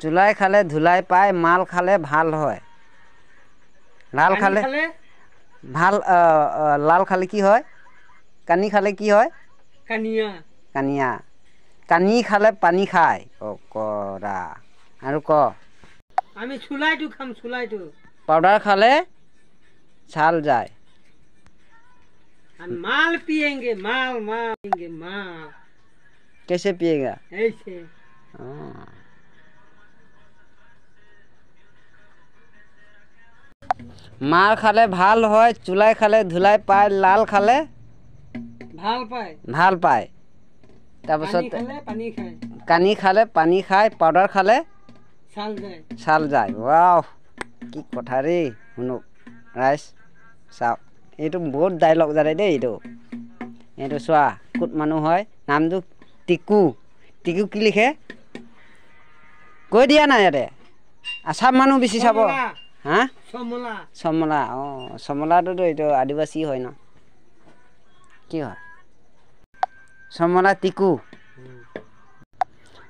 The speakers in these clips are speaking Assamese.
চুলাই খালে ধুলাই পায় মাল খালে ভাল হয় লাল খালে ভাল লাল খালে কি হয় কানি খালে কি হয় কানিয়া কানিয়া কানি খালে পানী খায় কৰা আৰু ক আমি চুলাইটো খাম চুলাইটো পাউডার খালে ছাল যায় हम माल पिएंगे माल माल पिएंगे माल कैसे पिएगा ऐसे মার খালে ভাল হয় চুলাই খালে ধুলাই পায় লাল খালে ভাল পায় তাৰপিছত কানি খালে পানী খায় পাউডাৰ খালে ছাল যায় ৱাও কি কথা ৰে শুনক ৰাইজ চাওক এইটো বহুত ডাইলগ জানে দেই এইটো চোৱা কোট মানুহ হয় নামটো টিকু টিকু কি লিখে কৈ দিয়া নাই ইয়াতে আসাম মানুহ বেছি চাব হা সমলা সমলাটোতো এইটো আদিবাসী হয় ন কি হয় সমলা টিকু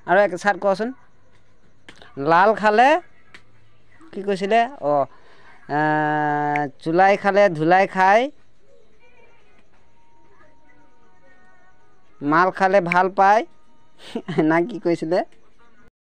আৰু এক চাত কচোন লাল খালে কি কৈছিলে চুলাই খালে ধুলাই খায় মাল খালে ভাল পায় না কি কৈছিলে